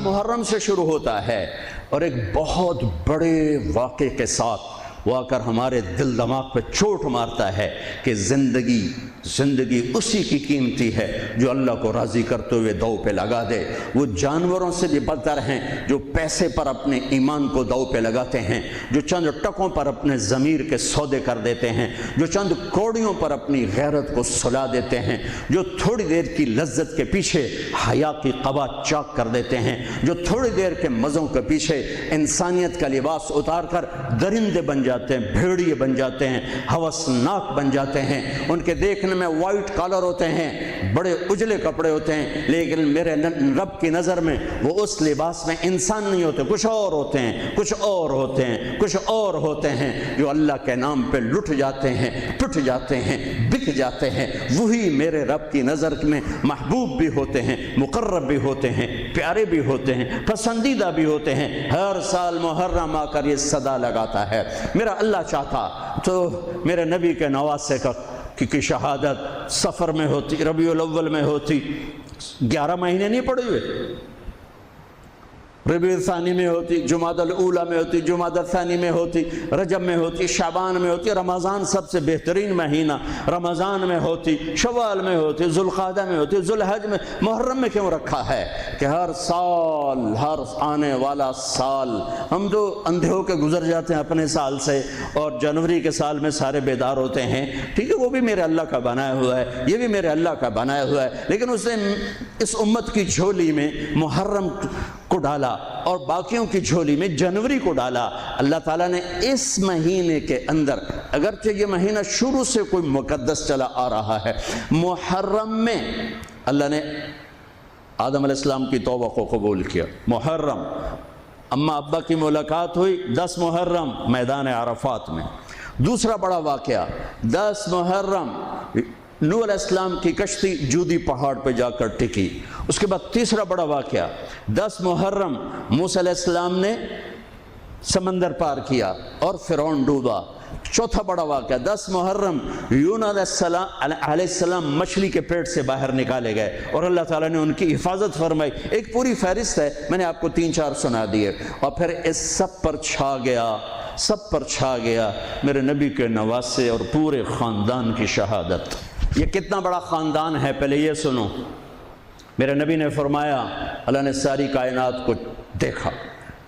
محرم سے شروع ہوتا ہے اور ایک بہت بڑے واقعے کے ساتھ وہ آ کر ہمارے دل دماغ پہ چوٹ مارتا ہے کہ زندگی اسی کی قیمتی ہے جو اللہ کو راضی کرتے ہوئے داؤ پہ لگا دے۔ وہ جانوروں سے بھی بدتر ہیں جو پیسے پر اپنے ایمان کو داؤ پہ لگاتے ہیں، جو چند ٹکوں پر اپنے ضمیر کے سودے کر دیتے ہیں، جو چند کوڑیوں پر اپنی غیرت کو سلا دیتے ہیں، جو تھوڑی دیر کی لذت کے پیچھے حیا کی قبا چاک کر دیتے ہیں، جو تھوڑی دیر کے مزوں کے پیچھے انسانیت کا لباس اتار کر درندے بن جاتے ہیں، بھیڑیے بن جاتے ہیں، ہوسناک بن جاتے ہیں۔ ان کے دیکھنے میں وائٹ کالر ہوتے ہیں، بڑے اجلے کپڑے ہوتے ہیں، لیکن میرے رب کی نظر میں وہ اس لباس میں انسان نہیں ہوتے، کچھ اور ہوتے ہیں، کچھ اور ہوتے ہیں، کچھ اور ہوتے ہیں، جو اللہ کے نام پہ لٹ جاتے ہیں، پٹ جاتے ہیں، بک جاتے ہیں۔ وہی میرے رب کی نظر میں محبوب بھی ہوتے ہیں، مقرب بھی ہوتے ہیں، پیارے بھی ہوتے ہیں، پسندیدہ بھی ہوتے ہیں۔ ہر سال محرم آ کر یہ صدا لگاتا ہے۔ میرا اللہ چاہتا تو میرے نبی کے نواسے کی شہادت سفر میں ہوتی، ربیع الاول میں ہوتی، 11 مہینے نہیں پڑے ہوئے، ربیع الثانی میں ہوتی، جمادی الاولی میں ہوتی، جمادی الثانی میں ہوتی، رجب میں ہوتی، شعبان میں ہوتی، رمضان سب سے بہترین مہینہ رمضان میں ہوتی، شوال میں ہوتی، ذوالقعدہ میں ہوتی، ذوالحج میں۔ محرم میں کیوں رکھا ہے کہ ہر سال، ہر آنے والا سال ہم تو اندھے ہو کے گزر جاتے ہیں اپنے سال سے، اور جنوری کے سال میں سارے بیدار ہوتے ہیں، ٹھیک ہے، وہ بھی میرے اللہ کا بنایا ہوا ہے، یہ بھی میرے اللہ کا بنایا ہوا ہے، لیکن اس نے اس امت کی جھولی میں محرم کو ڈالا اور باقیوں کی جھولی میں جنوری کو ڈالا۔ اللہ تعالیٰ نے اس مہینے کے اندر، اگرچہ یہ مہینہ شروع سے کوئی مقدس چلا آ رہا ہے، محرم میں اللہ نے آدم علیہ السلام کی توبہ کو قبول کیا۔ محرم، اماں ابا کی ملاقات ہوئی 10 محرم میدان عرفات میں۔ دوسرا بڑا واقعہ 10 محرم نوح علیہ السلام کی کشتی جودی پہاڑ پہ جا کر ٹکی۔ اس کے بعد تیسرا بڑا واقعہ 10 محرم موسیٰ علیہ السلام نے سمندر پار کیا اور فرعون ڈوبا۔ چوتھا بڑا واقعہ 10 محرم یونس علیہ السلام مچھلی کے پیٹ سے باہر نکالے گئے اور اللہ تعالیٰ نے ان کی حفاظت فرمائی۔ ایک پوری فہرست ہے، میں نے آپ کو 3-4 سنا دیے، اور پھر اس سب پر چھا گیا میرے نبی کے نواسے اور پورے خاندان کی شہادت۔ یہ کتنا بڑا خاندان ہے، پہلے یہ سنو۔ میرے نبی نے فرمایا اللہ نے ساری کائنات کو دیکھا،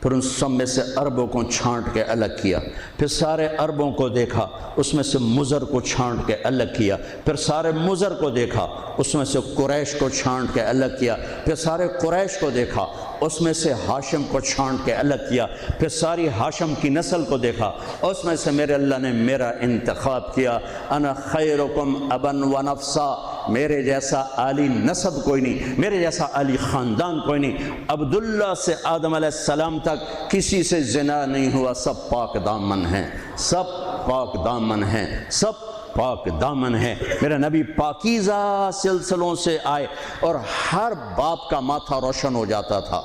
پھر ان سب میں سے عربوں کو چھانٹ کے الگ کیا، پھر سارے عربوں کو دیکھا، اس میں سے مضر کو چھانٹ کے الگ کیا، پھر سارے مضر کو دیکھا، اس میں سے قریش کو چھانٹ کے الگ کیا، پھر سارے قریش کو دیکھا، اس میں سے ہاشم کو چھانٹ کے الگ کیا، پھر ساری ہاشم کی نسل کو دیکھا، اس میں سے میرے اللہ نے میرا انتخاب کیا۔ انا خیرکم ابن و نفسا، میرے جیسا عالی نسب کوئی نہیں، میرے جیسا عالی خاندان کوئی نہیں۔ عبداللہ سے آدم علیہ السلام تک کسی سے زنا نہیں ہوا، سب پاک دامن ہیں، سب پاک دامن ہیں، سب پاک دامن ہے۔ میرا نبی پاکیزہ سلسلوں سے آئے اور ہر باپ کا ماتھا روشن ہو جاتا تھا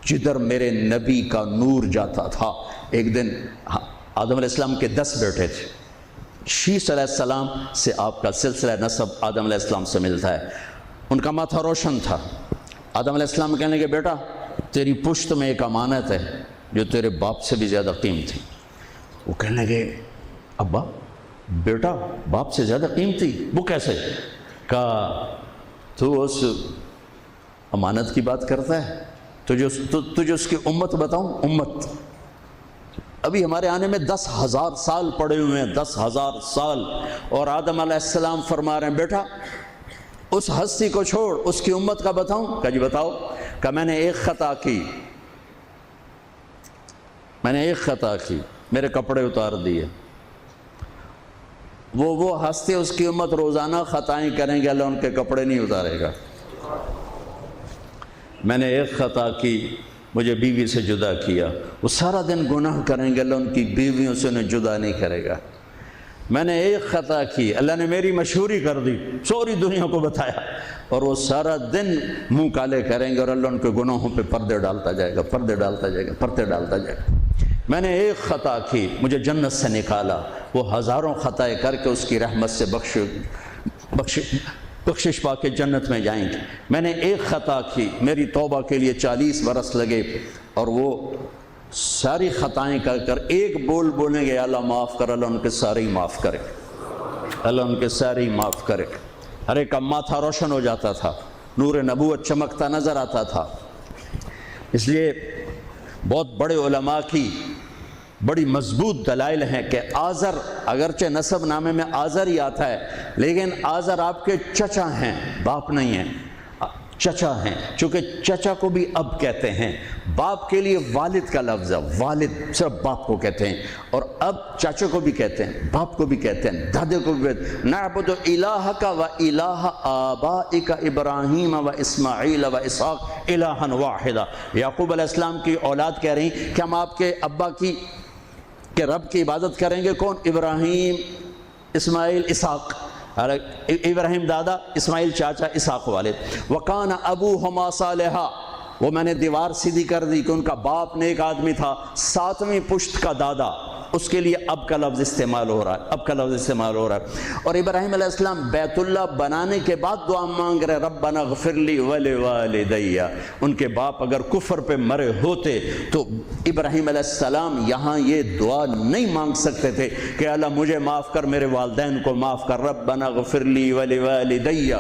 جدھر میرے نبی کا نور جاتا تھا۔ ایک دن آدم علیہ السلام کے 10 بیٹے تھے، شیث علیہ السلام سے آپ کا سلسلہ نسب آدم علیہ السلام سے ملتا ہے، ان کا ماتھا روشن تھا۔ آدم علیہ السلام کہنے لگے بیٹا تیری پشت میں ایک امانت ہے جو تیرے باپ سے بھی زیادہ قیمتی۔ وہ کہنے لگے ابا بیٹا باپ سے زیادہ قیمتی، وہ کیسے؟ کہا تو اس امانت کی بات کرتا ہے، تجھے اس کی امت بتاؤں؟ امت ابھی ہمارے آنے میں 10,000 سال پڑے ہوئے ہیں، 10,000 سال، اور آدم علیہ السلام فرما رہے ہیں بیٹا اس ہستی کو چھوڑ، اس کی امت کا بتاؤں؟ کہا جی بتاؤ۔ کہ میں نے ایک خطا کی، میرے کپڑے اتار دیے۔ وہ ہستی اس کی امت روزانہ خطائیں کریں گے، اللہ ان کے کپڑے نہیں اتارے گا۔ میں نے ایک خطا کی، مجھے بیوی سے جدا کیا، وہ سارا دن گناہ کریں گے، اللہ ان کی بیویوں سے انہیں جدا نہیں کرے گا۔ میں نے ایک خطا کی، اللہ نے میری مشہوری کر دی، سوری دنیا کو بتایا، اور وہ سارا دن منہ کالے کریں گے اور اللہ ان کے گناہوں پہ پردے ڈالتا جائے گا۔ میں نے ایک خطا کی، مجھے جنت سے نکالا، وہ ہزاروں خطائیں کر کے اس کی رحمت سے بخشش پا کے جنت میں جائیں گے۔ میں نے ایک خطا کی، میری توبہ کے لیے 40 برس لگے، اور وہ ساری خطائیں کر کر ایک بول بولیں گے اللہ معاف کر، اللہ ان کے سارے ہی معاف کرے، اللہ ان کے سارے ہی معاف کرے۔ ہر ایک کا ماتھا روشن ہو جاتا تھا، نور نبوت چمکتا نظر آتا تھا۔ اس لیے بہت بڑے علماء کی بڑی مضبوط دلائل ہیں کہ آزر، اگرچہ نسب نامے میں آزر ہی آتا ہے، لیکن آزر آپ کے چچا ہیں، باپ نہیں ہیں، چچا ہیں، چونکہ چچا کو بھی اب کہتے ہیں۔ باپ کے لیے والد کا لفظ ہے، والد صرف باپ کو کہتے ہیں، اور اب چاچا کو بھی کہتے ہیں، باپ کو بھی کہتے ہیں، دادے کو بھی کہتے ہیں۔ نعبد الہک و الہ آبائک ابراہیم و اسماعیل و اسحاق الہا واحدا۔ یعقوب علیہ السلام کی اولاد کہہ رہی کہ ہم آپ کے ابا کے رب کی عبادت کریں گے۔ کون؟ ابراہیم، اسماعیل، اسحاق۔ ابراہیم دادا، اسماعیل چاچا، اسحاق والد۔ وَقَانَ أَبُوهُمَا صَالِحًا، وہ میں نے دیوار سیدھی کر دی کہ ان کا باپ نیک آدمی تھا۔ 7ویں پشت کا دادا، اس کے لیے اب کا لفظ استعمال ہو رہا ہے، اب کا لفظ استعمال ہو رہا ہے۔ اور ابراہیم علیہ السلام بیت اللہ بنانے کے بعد دعا مانگ رہے ربنا اغفر لی ولوالدی۔ ان کے باپ اگر کفر پہ مرے ہوتے تو ابراہیم علیہ السلام یہاں یہ دعا نہیں مانگ سکتے تھے کہ اللہ مجھے معاف کر، میرے والدین کو معاف کر، ربنا اغفر لی ولوالدی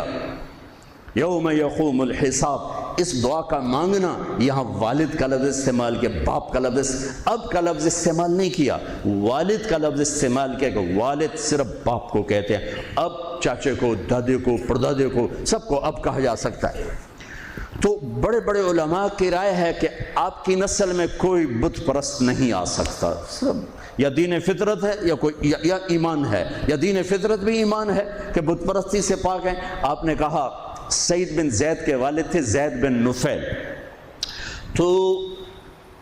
یوم یقوم الحساب۔ اس دعا کا مانگنا، یہاں والد کا لفظ استعمال کیا، باپ کا لفظ، اب کا لفظ استعمال نہیں کیا، والد کا لفظ استعمال کیا کہ والد صرف باپ کو کہتے ہیں، اب چاچے کو، دادے کو، پردادے کو، سب کو اب کہا جا سکتا ہے۔ تو بڑے بڑے علماء کی رائے ہے کہ آپ کی نسل میں کوئی بت پرست نہیں آ سکتا، صرف یا دین فطرت ہے یا کوئی یا ایمان ہے، یا دین فطرت بھی ایمان ہے کہ بت پرستی سے پاک ہیں۔ آپ نے کہا سعید بن زید کے والد تھے زید بن نفیل، تو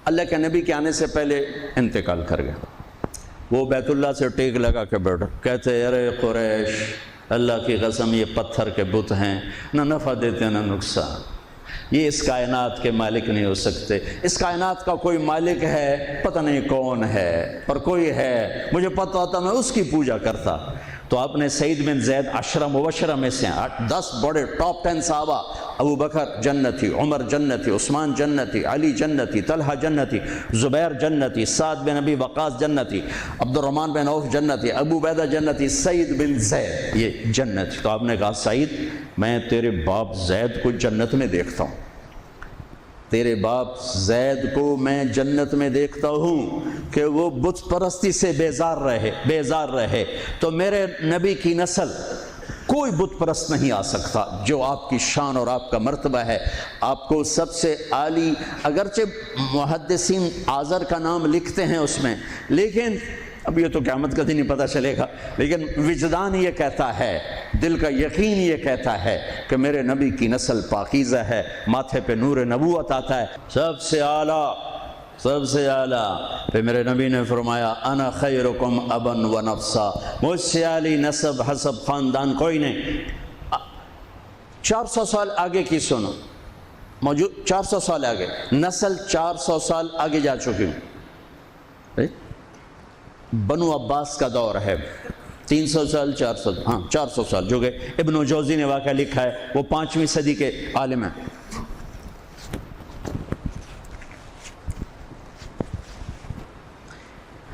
اللہ کے نبی کے آنے سے پہلے انتقال کر گئے۔ وہ بیت اللہ سے ٹیک لگا کے بیٹھا، کہتے ارے قریش، اللہ کی قسم یہ پتھر کے بت ہیں، نہ نفع دیتے نہ نقصان، یہ اس کائنات کے مالک نہیں ہو سکتے۔ اس کائنات کا کوئی مالک ہے، پتہ نہیں کون ہے، اور کوئی ہے مجھے پتہ ہوتا میں اس کی پوجا کرتا۔ تو آپ نے سعید بن زید 10 مبشرہ میں سے 10 بڑے ٹاپ 10 صحابہ، ابو بکر جنتی، عمر جنتی، عثمان جنتی، علی جنتی، طلحہ جنتی، زبیر جنتی، سعد بن ابی وقاص جنتی، عبد الرحمن بن عوف جنتی، ابو عبیدہ جنتی، سعید بن زید یہ جنتی۔ تو آپ نے کہا سعید میں تیرے باپ زید کو جنت میں دیکھتا ہوں، تیرے باپ زید کو میں جنت میں دیکھتا ہوں کہ وہ بت پرستی سے بیزار رہے، تو میرے نبی کی نسل کوئی بت پرست نہیں آ سکتا جو آپ کی شان اور آپ کا مرتبہ ہے۔ آپ کو سب سے عالی، اگرچہ محدثین آزر کا نام لکھتے ہیں اس میں، لیکن اب یہ تو قیامت کا دن ہی پتہ چلے گا، لیکن وجدان یہ کہتا ہے، دل کا یقین یہ کہتا ہے کہ میرے نبی کی نسل پاکیزہ ہے، ماتھے پہ نور نبوت آتا ہے، سب سے اعلیٰ۔ پھر میرے نبی نے فرمایا انا خیرکم ابا و نفسا، مجھ سے عالی نسب حسب خاندان کوئی نہیں۔ 400 سال آگے کی سنو، موجود 400 سال آگے، نسل 400 سال آگے جا چکی ہوں۔ بنو عباس کا دور ہے، 300 سال 400 سال، جو کہ ابن جوزی نے واقعہ لکھا ہے، وہ 5ویں صدی کے عالم ہیں۔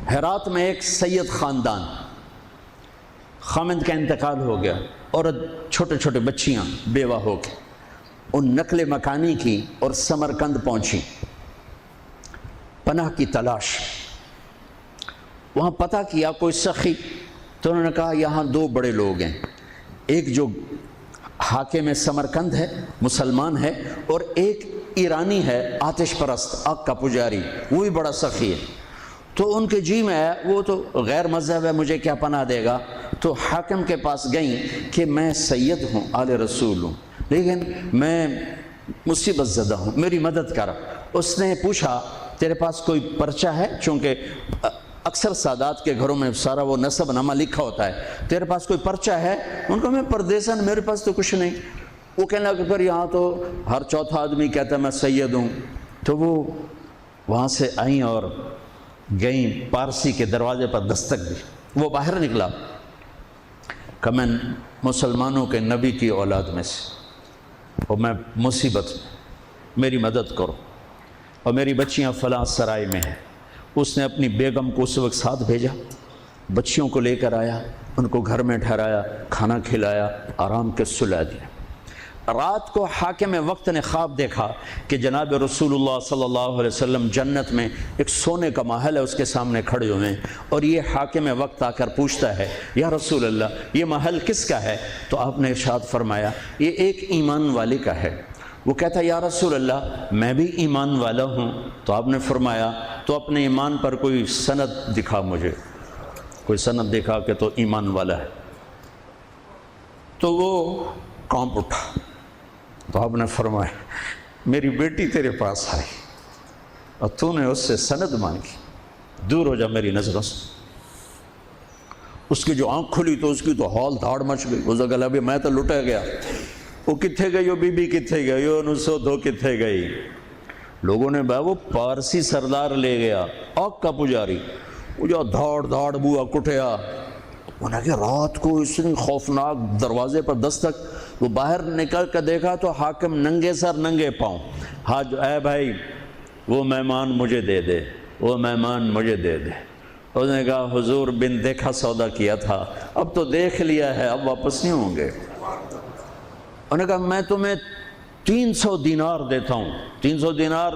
ہرات میں ایک سید خاندان، خامند کا انتقال ہو گیا، عورت چھوٹے چھوٹے بچیاں بیوہ ہو کے ان نقل مکانی کی اور سمرقند پہنچی، پناہ کی تلاش۔ وہاں پتہ کیا کوئی سخی، تو انہوں نے کہا یہاں 2 بڑے لوگ ہیں، ایک جو حاکم سمرقند ہے، مسلمان ہے، اور ایک ایرانی ہے، آتش پرست، آگ کا پجاری، وہ بھی بڑا سخی ہے۔ تو ان کے جی میں ہے، وہ تو غیر مذہب ہے، مجھے کیا پناہ دے گا؟ تو حاکم کے پاس گئیں کہ میں سید ہوں، آل رسول ہوں، لیکن میں مصیبت زدہ ہوں، میری مدد کر۔ اس نے پوچھا تیرے پاس کوئی پرچہ ہے؟ چونکہ اکثر سادات کے گھروں میں سارا وہ نسب نامہ لکھا ہوتا ہے، تیرے پاس کوئی پرچہ ہے؟ ان کو میں پردیسن، میرے پاس تو کچھ نہیں۔ وہ کہنے لگا کہ پھر یہاں تو ہر چوتھا آدمی کہتا ہے میں سید ہوں۔ تو وہ وہاں سے آئیں اور گئیں، پارسی کے دروازے پر دستک دی، وہ باہر نکلا، کہ میں مسلمانوں کے نبی کی اولاد میں سے، اور میں مصیبت میں، میری مدد کرو، اور میری بچیاں فلاں سرائے میں ہیں۔ اس نے اپنی بیگم کو اس وقت ساتھ بھیجا، بچیوں کو لے کر آیا، ان کو گھر میں ٹھہرایا، کھانا کھلایا، آرام کے سلا دیا۔ رات کو حاکم وقت نے خواب دیکھا کہ جناب رسول اللہ صلی اللہ علیہ وسلم جنت میں ایک سونے کا محل ہے، اس کے سامنے کھڑے ہوئے ہیں، اور یہ حاکم وقت آ کر پوچھتا ہے یا رسول اللہ یہ محل کس کا ہے؟ تو آپ نے ارشاد فرمایا یہ ایک ایمان والے کا ہے۔ وہ کہتا ہے یا رسول اللہ میں بھی ایمان والا ہوں۔ تو آپ نے فرمایا تو اپنے ایمان پر کوئی سند دکھا، مجھے کوئی سند دکھا کہ تو ایمان والا ہے۔ تو وہ کانپ اٹھا، تو آپ نے فرمایا میری بیٹی تیرے پاس آئی اور تو نے اس سے سند مانگی، دور ہو جا میری نظروں سے۔ اس کی جو آنکھ کھلی تو اس کی تو ہال دھاڑ مچ گئی، اس نے کہا ابھی میں تو لٹا گیا، وہ کتھے گئی، وہ بی بی کتھے گئی، وہ نسو دھو کتھے گئی۔ لوگوں نے وہ پارسی سردار لے گیا، آگ کا پجاری، وہ جو دھاڑ دھاڑ بوا کٹیا۔ انہوں نے کہا رات کو اتنی خوفناک دروازے پر دستک، وہ باہر نکل کر دیکھا تو حاکم ننگے سر ننگے پاؤں، ہاں جو اے بھائی وہ مہمان مجھے دے دے، وہ مہمان مجھے دے دے۔ اس نے کہا حضور بن دیکھا سودا کیا تھا، اب تو دیکھ لیا ہے، اب واپس نہیں ہوں گے۔ انہوں نے کہا میں تمہیں 300 دینار دیتا ہوں، 300 دینار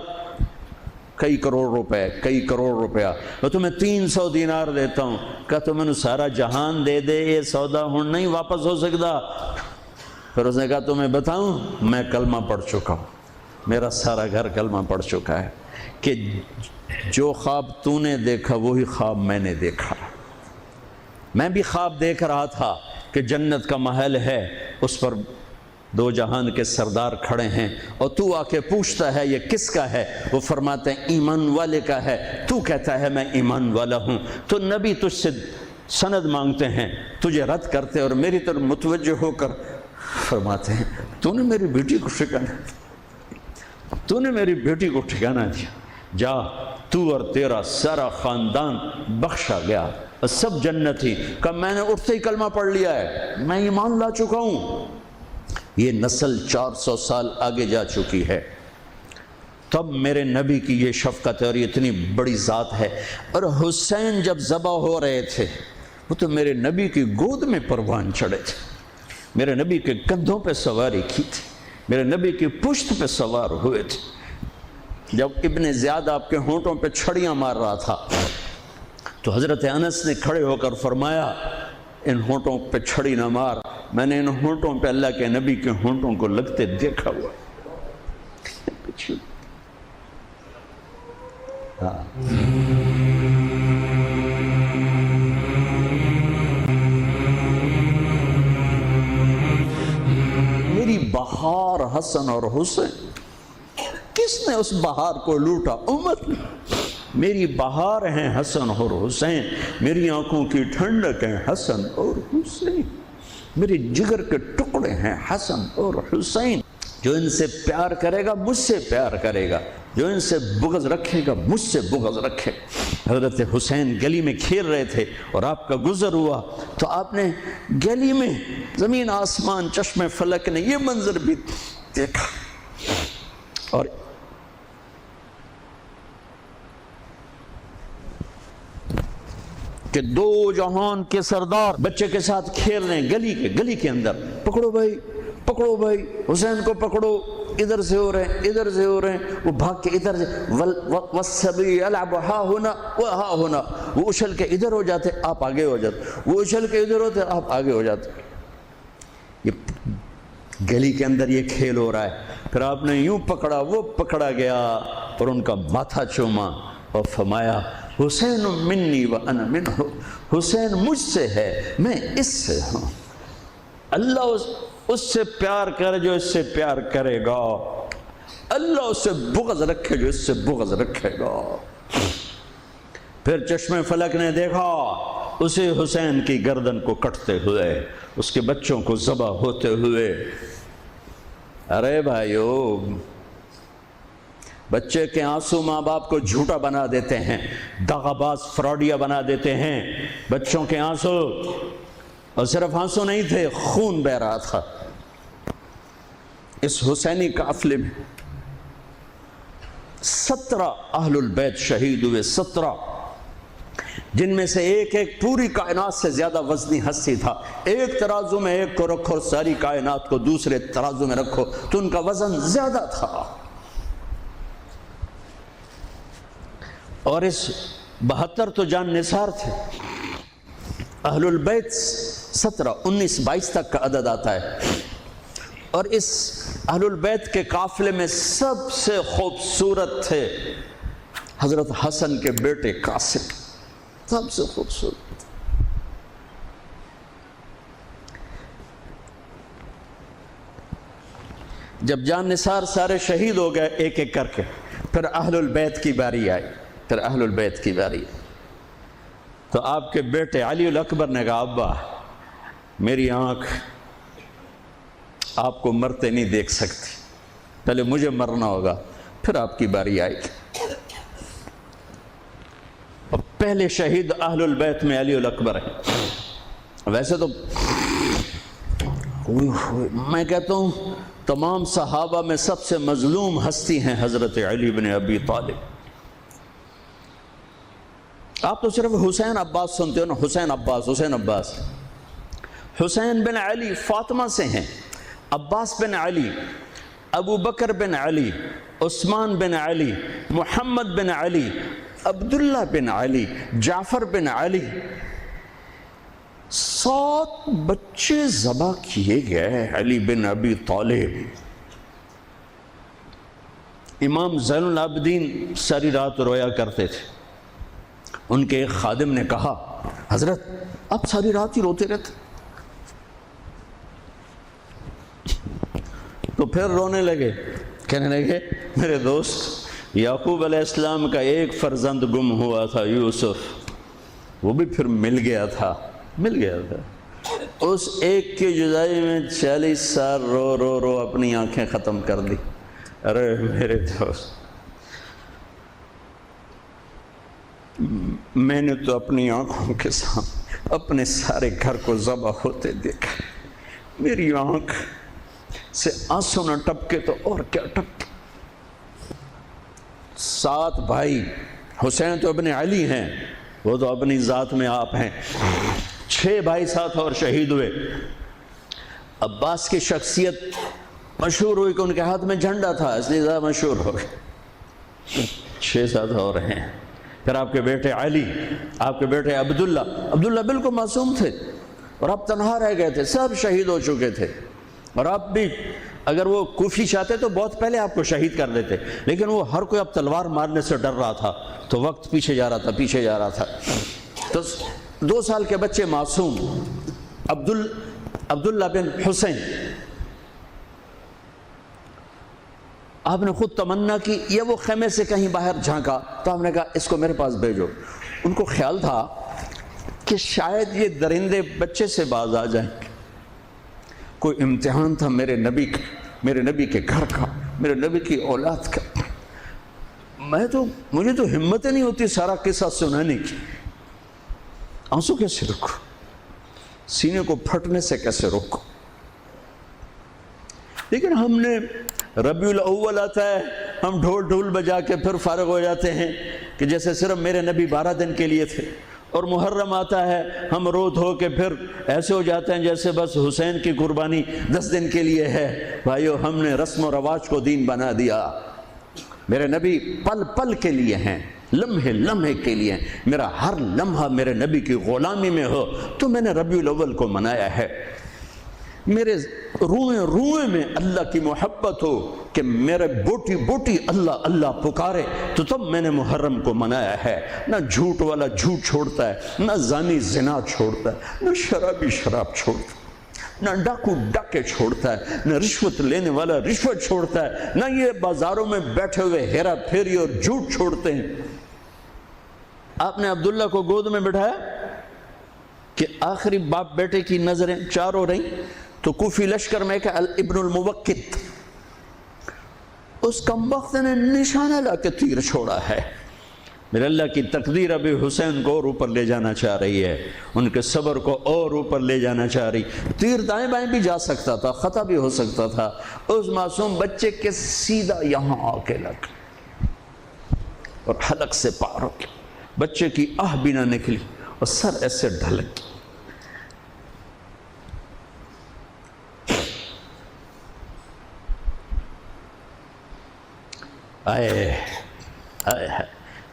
کئی کروڑ روپے، کئی کروڑ روپیہ، میں تمہیں 300 دینار دیتا ہوں۔ کہا تو میں نے سارا جہان دے دے یہ سودا ہوں نہیں واپس ہو سکتا۔ پھر اس نے کہا تمہیں بتاؤں میں کلمہ پڑھ چکا ہوں، میرا سارا گھر کلمہ پڑھ چکا ہے، کہ جو خواب تو نے دیکھا وہی خواب میں نے دیکھا۔ میں بھی خواب دیکھ رہا تھا کہ جنت کا محل ہے، اس پر دو جہان کے سردار کھڑے ہیں، اور تو آ کے پوچھتا ہے یہ کس کا ہے؟ وہ فرماتے ہیں ایمان والے کا ہے۔ تو کہتا ہے میں ایمان والا ہوں، تو نبی تجھ سے سند مانگتے ہیں، تجھے رد کرتے اور میری طرف متوجہ ہو کر فرماتے ہیں تو نے میری بیٹی کو ٹھکانا دیا، تو نے میری بیٹی کو ٹھکانا دیا، جا تو اور تیرا سارا خاندان بخشا گیا، اور سب جنتی۔ کہ میں نے اٹھتے ہی کلمہ پڑھ لیا ہے، میں ایمان لا چکا ہوں۔ یہ نسل 400 سال آگے جا چکی ہے، تب میرے نبی کی یہ شفقت ہے اور یہ اتنی بڑی ذات ہے۔ اور حسین جب ذبح ہو رہے تھے وہ تو میرے نبی کی گود میں پروان چڑھے تھے، میرے نبی کے کندھوں پہ سواری کی تھی، میرے نبی کی پشت پہ سوار ہوئے تھے۔ جب ابن زیاد آپ کے ہونٹوں پہ چھڑیاں مار رہا تھا تو حضرت انس نے کھڑے ہو کر فرمایا ان ہونٹوں پہ چھڑی نہ مار، میں نے ان ہونٹوں پہ اللہ کے نبی کے ہونٹوں کو لگتے دیکھا ہوا۔ میری بہار حسن اور حسین، کس نے اس بہار کو لوٹا؟ امت نے۔ میری بہار ہیں حسن اور حسین، میری آنکھوں کی ٹھنڈک ہیں حسن اور حسین، میرے جگر کے ٹکڑے ہیں حسن اور حسین۔ جو ان سے پیار کرے گا مجھ سے پیار کرے گا، جو ان سے بغض رکھے گا مجھ سے بغض رکھے۔ حضرت حسین گلی میں کھیل رہے تھے اور آپ کا گزر ہوا تو آپ نے گلی میں زمین آسمان چشم فلک نے یہ منظر بھی دیکھا، اور کہ دو جہان کے سردار بچے کے ساتھ کھیل رہے ہیں گلی کے اندر، پکڑو بھائی پکڑو بھائی، حسین کو پکڑو، ادھر سے ہو رہے ہیں ادھر سے ہو رہے ہیں، وہ بھاگ کے ادھر سے والسبی یلعب ہا ہونا و ہا ہونا، وہ اچھل کے ادھر ہو جاتے آپ آگے ہو جاتے، وہ اچھل کے ادھر ہوتے آپ آگے ہو جاتے۔ یہ گلی کے اندر یہ کھیل ہو رہا ہے، پھر آپ نے یوں پکڑا وہ پکڑا گیا اور ان کا ماتھا چوما اور فرمایا حسین منی و انا منہ، حسین مجھ سے ہے میں اس سے ہوں۔ اللہ اس سے پیار کرے جو اس سے پیار کرے گا، اللہ اس سے بغض رکھے جو اس سے بغض رکھے گا۔ پھر چشم فلک نے دیکھا اسے حسین کی گردن کو کٹتے ہوئے، اس کے بچوں کو ذبح ہوتے ہوئے۔ ارے بھائیو، بچے کے آنسو ماں باپ کو جھوٹا بنا دیتے ہیں، دغاباز فراڈیا بنا دیتے ہیں۔ بچوں کے آنسو اور صرف آنسو نہیں تھے، خون بہ رہا تھا۔ اس حسینی قافلے میں 17 اہل البیت شہید ہوئے، 17، جن میں سے ایک ایک پوری کائنات سے زیادہ وزنی ہستی تھا۔ ایک ترازو میں ایک کو رکھو، ساری کائنات کو دوسرے ترازو میں رکھو تو ان کا وزن زیادہ تھا۔ اور اس 72 تو جان نثار تھے۔ اہل البیت 17، 19، 22 تک کا عدد آتا ہے۔ اور اس اہل البیت کے قافلے میں سب سے خوبصورت تھے حضرت حسن کے بیٹے قاسم، سب سے خوبصورت۔ جب جان نثار سارے شہید ہو گئے ایک ایک کر کے، پھر اہل البیت کی باری آئی، پھر اہل البیت کی باری آئی تو آپ کے بیٹے علی الاکبر نے کہا ابا میری آنکھ آپ کو مرتے نہیں دیکھ سکتی، پہلے مجھے مرنا ہوگا پھر آپ کی باری آئے گی۔ اور پہلے شہید اہل البیت میں علی الاکبر ہے۔ ویسے تو میں کہتا ہوں تمام صحابہ میں سب سے مظلوم ہستی ہیں حضرت علی بن ابی طالب۔ آپ تو صرف حسین عباس سنتے ہو نا، حسین عباس، حسین عباس۔ حسین بن علی فاطمہ سے ہیں، عباس بن علی، ابو بکر بن علی، عثمان بن علی، محمد بن علی، عبداللہ بن علی، جعفر بن علی، 7 بچے ذبح کیے گئے علی بن ابی طالب۔ امام زین العابدین ساری رات رویا کرتے تھے۔ ان کے ایک خادم نے کہا حضرت آپ ساری رات ہی روتے رہتے؟ تو پھر رونے لگے، کہنے لگے میرے دوست یعقوب علیہ السلام کا ایک فرزند گم ہوا تھا، یوسف، وہ بھی پھر مل گیا تھا۔ اس ایک کی جدائی میں 40 سال رو رو رو اپنی آنکھیں ختم کر دی۔ ارے میرے دوست میں نے تو اپنی آنکھوں کے سامنے اپنے سارے گھر کو ذبح ہوتے دیکھا، میری آنکھ سے آنسو نہ ٹپکے تو اور کیا ٹپکے۔ 7 بھائی، حسین تو ابن علی ہیں، وہ تو اپنی ذات میں آپ ہیں، 6 بھائی ساتھ اور شہید ہوئے۔ عباس کی شخصیت مشہور ہوئی کہ ان کے ہاتھ میں جھنڈا تھا، اس لیے زیادہ مشہور ہو گئے۔ 6 ساتھ اور ہیں۔ پھر آپ کے بیٹے علی، آپ کے بیٹے عبداللہ بالکل معصوم تھے اور آپ تنہا رہ گئے تھے، سب شہید ہو چکے تھے۔ اور آپ بھی اگر وہ کوفی چاہتے تو بہت پہلے آپ کو شہید کر دیتے، لیکن وہ ہر کوئی اب تلوار مارنے سے ڈر رہا تھا تو وقت پیچھے جا رہا تھا۔ تو 2 سال کے بچے معصوم عبداللہ بن حسین، آپ نے خود تمنا کی، یا وہ خیمے سے کہیں باہر جھانکا تو آپ نے کہا اس کو میرے پاس بھیجو۔ ان کو خیال تھا کہ شاید یہ درندے بچے سے باز آ جائیں، کوئی امتحان تھا میرے نبی کے گھر کا، میرے نبی کی اولاد کا۔ مجھے تو ہمت نہیں ہوتی سارا قصہ سنانے کی، آنسو کیسے روکو، سینے کو پھٹنے سے کیسے روکو۔ لیکن ہم نے ربیع الاول آتا ہے، ہم ڈھول بجا کے پھر فارغ ہو جاتے ہیں کہ جیسے صرف میرے نبی 12 دن کے لیے تھے۔ اور محرم آتا ہے، ہم رو دھو کے پھر ایسے ہو جاتے ہیں جیسے بس حسین کی قربانی 10 دن کے لیے ہے۔ بھائیو، ہم نے رسم و رواج کو دین بنا دیا۔ میرے نبی پل پل کے لیے ہیں، لمحے کے لیے ہیں۔ میرا ہر لمحہ میرے نبی کی غلامی میں ہو تو میں نے ربیع الاول کو منایا ہے۔ میرے روئے میں اللہ کی محبت ہو کہ میرے بوٹی اللہ اللہ پکارے تو تب میں نے محرم کو منایا ہے۔ نہ جھوٹ والا جھوٹ چھوڑتا ہے، نہ زانی زنا چھوڑتا ہے، نہ شرابی شراب چھوڑتا ہے، نہ ڈاکو ڈاکے چھوڑتا ہے، نہ رشوت لینے والا رشوت چھوڑتا ہے، نہ یہ بازاروں میں بیٹھے ہوئے ہیرا پھیری اور جھوٹ چھوڑتے ہیں۔ آپ نے عبداللہ کو گود میں بٹھایا کہ آخری باپ بیٹے کی نظریں 4 ہو رہی تو کوفی لشکر میں کہ ابن الموقت، اس کمبخت نے نشانہ لا کے تیر چھوڑا ہے۔ میرے اللہ کی تقدیر ابھی حسین کو اور اوپر لے جانا چاہ رہی ہے، ان کے صبر کو اور اوپر لے جانا چاہ رہی۔ تیر دائیں بائیں بھی جا سکتا تھا، خطا بھی ہو سکتا تھا، اس معصوم بچے کے سیدھا یہاں آ کے لگ اور حلق سے پار ہو گیا، بچے کی آہ بھی نہ نکلی اور سر ایسے ڈھلک گیا۔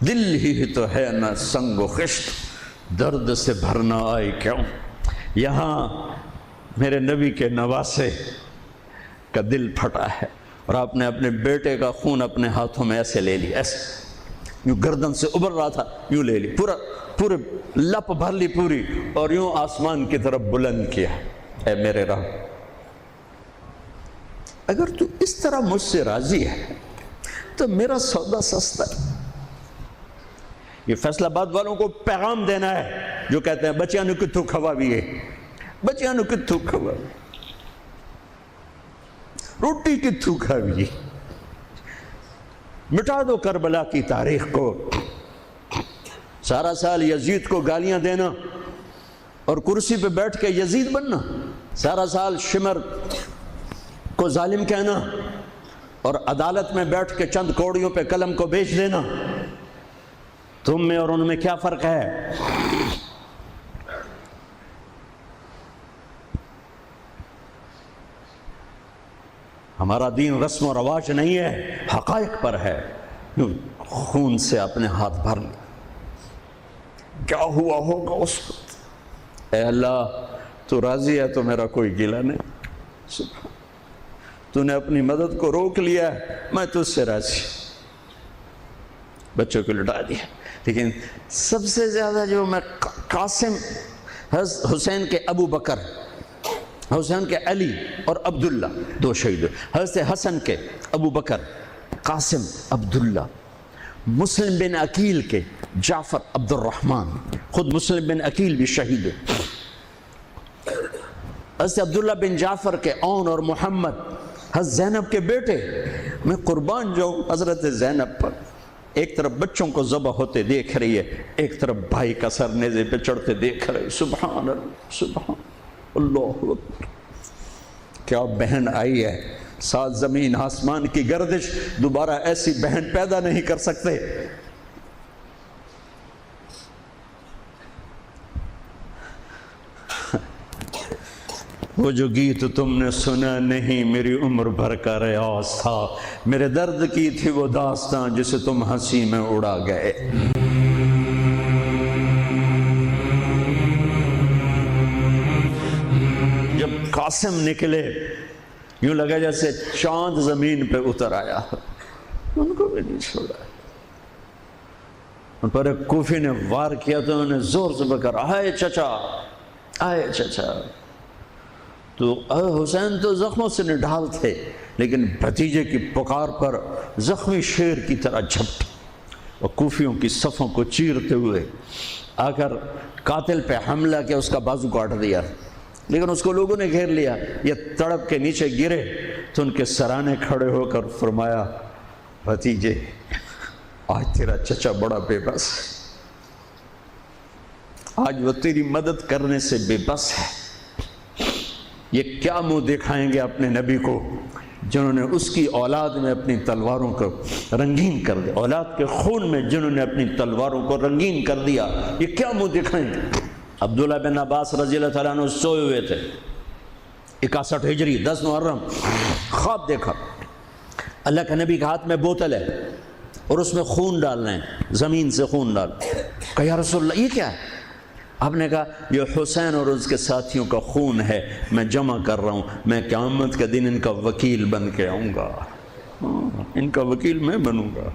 دل ہی تو ہے نہ سنگ و خشت، درد سے بھرنا آئے کیوں۔ یہاں میرے نبی کے نواسے کا دل پھٹا ہے اور آپ نے اپنے بیٹے کا خون اپنے ہاتھوں میں ایسے لے لی، ایسے یوں گردن سے ابھر رہا تھا، یوں لے لی، پورے لپ بھر لی پوری، اور یوں آسمان کی طرف بلند کیا۔ اے میرے رب، اگر تو اس طرح مجھ سے راضی ہے تو میرا سودا سستا ہے۔ یہ فیصل آباد والوں کو پیغام دینا ہے جو کہتے ہیں بچیاں نو کتھوں کھوا بھی ہے، بچیاں نو کتھوں کھوا، روٹی کتھوں کھاوی، مٹا دو کربلا کی تاریخ کو۔ سارا سال یزید کو گالیاں دینا اور کرسی پہ بیٹھ کے یزید بننا، سارا سال شمر کو ظالم کہنا اور عدالت میں بیٹھ کے چند کوڑیوں پہ قلم کو بیچ دینا، تم میں اور ان میں کیا فرق ہے؟ ہمارا دین رسم و رواج نہیں ہے، حقائق پر ہے۔ خون سے اپنے ہاتھ بھر لے، کیا ہوا ہوگا اس وقت؟ اے اللہ، تو راضی ہے تو میرا کوئی گلہ نہیں، تو نے اپنی مدد کو روک لیا ہے، میں تجھ سے راضی۔ بچوں کو لٹا دیا، لیکن سب سے زیادہ جو میں قاسم، حسین کے ابو بکر، حسین کے علی اور عبداللہ، دو شہید، حضرت حسن کے ابو بکر قاسم عبداللہ، مسلم بن عقیل کے جعفر عبد الرحمن، خود مسلم بن عقیل بھی شہید ہے، حضرت عبداللہ بن جعفر کے اون اور محمد، حضرت زینب کے بیٹے۔ میں قربان جاؤں حضرت زینب پر، ایک طرف بچوں کو ذبح ہوتے دیکھ رہی ہے، ایک طرف بھائی کا سر نیزے پہ چڑھتے دیکھ رہے، سبحان اللہ، سبحان اللہ اکبر۔ کیا بہن آئی ہے، ساتھ زمین آسمان کی گردش، دوبارہ ایسی بہن پیدا نہیں کر سکتے۔ وہ جو گیت تم نے سنا نہیں میری عمر بھر کا ریاض تھا، میرے درد کی تھی وہ داستان جسے تم ہنسی میں اڑا گئے۔ جب قاسم نکلے یوں لگا جیسے چاند زمین پہ اتر آیا، ان کو بھی نہیں چھوڑا۔ ان پر ایک کوفی نے وار کیا تو انہوں نے زور سے بکر، آئے چچا، آئے چچا۔ تو حسین تو زخموں سے نڈھال تھے، لیکن بھتیجے کی پکار پر زخمی شیر کی طرح جھپٹ اور کوفیوں کی صفوں کو چیرتے ہوئے آ کر قاتل پہ حملہ کیا، اس کا بازو کاٹ دیا، لیکن اس کو لوگوں نے گھیر لیا۔ یہ تڑپ کے نیچے گرے تو ان کے سرانے کھڑے ہو کر فرمایا، بھتیجے آج تیرا چچا بڑا بے بس ہے، آج وہ تیری مدد کرنے سے بے بس ہے۔ یہ کیا منہ دکھائیں گے اپنے نبی کو جنہوں نے اس کی اولاد میں اپنی تلواروں کو رنگین کر دیا، اولاد کے خون میں جنہوں نے اپنی تلواروں کو رنگین کر دیا، یہ کیا منہ دکھائیں گے؟ عبداللہ بن عباس رضی اللہ تعالیٰ عنہ سوئے ہوئے تھے، 61 ہجری 10 محرم، خواب دیکھا اللہ کے نبی کے ہاتھ میں بوتل ہے اور اس میں خون ڈالنا ہے، زمین سے خون ڈال۔ کہا یا رسول اللہ یہ کیا ہے؟ آپ نے کہا یہ حسین اور اس کے ساتھیوں کا خون ہے، میں جمع کر رہا ہوں، میں قیامت کے دن ان کا وکیل بن کے آؤں گا، ان کا وکیل میں بنوں گا۔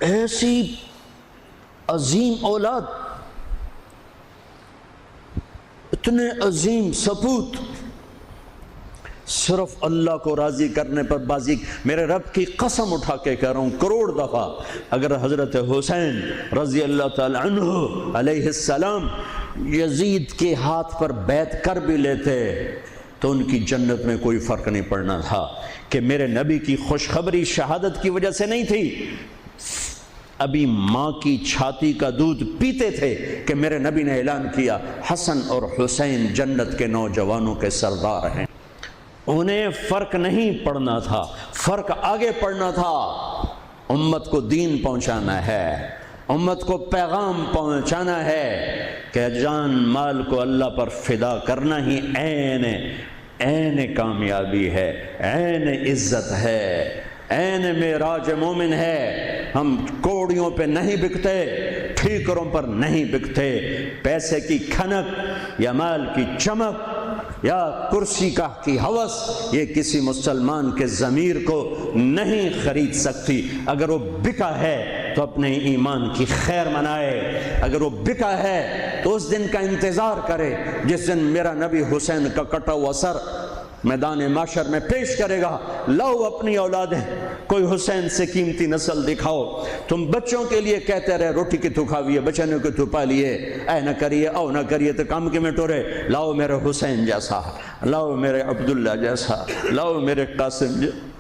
ایسی عظیم اولاد، اتنے عظیم سپوت، صرف اللہ کو راضی کرنے پر بازی۔ میرے رب کی قسم اٹھا کے کہہ رہا ہوں، کروڑ دفعہ اگر حضرت حسین رضی اللہ تعالی عنہ علیہ السلام یزید کے ہاتھ پر بیعت کر بھی لیتے تو ان کی جنت میں کوئی فرق نہیں پڑنا تھا کہ میرے نبی کی خوشخبری شہادت کی وجہ سے نہیں تھی، ابھی ماں کی چھاتی کا دودھ پیتے تھے کہ میرے نبی نے اعلان کیا حسن اور حسین جنت کے نوجوانوں کے سردار ہیں۔ انہیں فرق نہیں پڑنا تھا، فرق آگے پڑنا تھا۔ امت کو دین پہنچانا ہے، امت کو پیغام پہنچانا ہے کہ جان مال کو اللہ پر فدا کرنا ہی عین کامیابی ہے، عین عزت ہے، عین معراج مومن ہے۔ ہم کوڑیوں پہ نہیں بکتے، ٹھیکروں پر نہیں بکتے، پیسے کی کھنک یا مال کی چمک یا کرسی کی ہوس یہ کسی مسلمان کے ضمیر کو نہیں خرید سکتی۔ اگر وہ بکا ہے تو اپنے ایمان کی خیر منائے، اگر وہ بکا ہے تو اس دن کا انتظار کرے جس دن میرا نبی حسین کا کٹا ہوا سر میدان معاشر میں پیش کرے گا۔ لاؤ اپنی اولادیں، کوئی حسین سے قیمتی نسل دکھاؤ۔ تم بچوں کے لیے کہتے رہے روٹی کی تو کھاویے، بچنوں کو تو پالیے، اے نہ کریے او نہ کریے تو کام کے میں ٹورے۔ لاؤ میرے حسین جیسا، لاؤ میرے عبداللہ جیسا، لاؤ میرے قاسم جیسا۔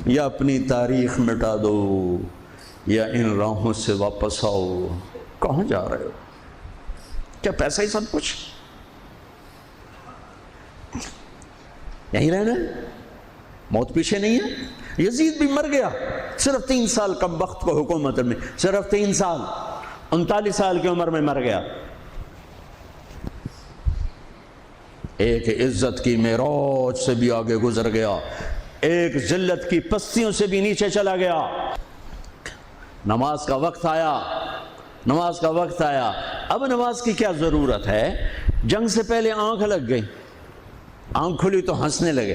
یا اپنی تاریخ مٹا دو یا ان راہوں سے واپس آؤ۔ کہاں جا رہے ہو؟ کیا پیسہ ہی سب کچھ؟ یہیں رہنا ہے؟ موت پیچھے نہیں ہے؟ یزید بھی مر گیا، صرف 3 سال کم وقت کو حکومت میں، صرف 3 سال، 39 سال کی عمر میں مر گیا۔ ایک عزت کی معراج سے بھی آگے گزر گیا، ایک ذلت کی پستیوں سے بھی نیچے چلا گیا۔ نماز کا وقت آیا، نماز کا وقت آیا۔ اب نماز کی کیا ضرورت ہے؟ جنگ سے پہلے آنکھ لگ گئی، آنکھ کھلی تو ہنسنے لگے۔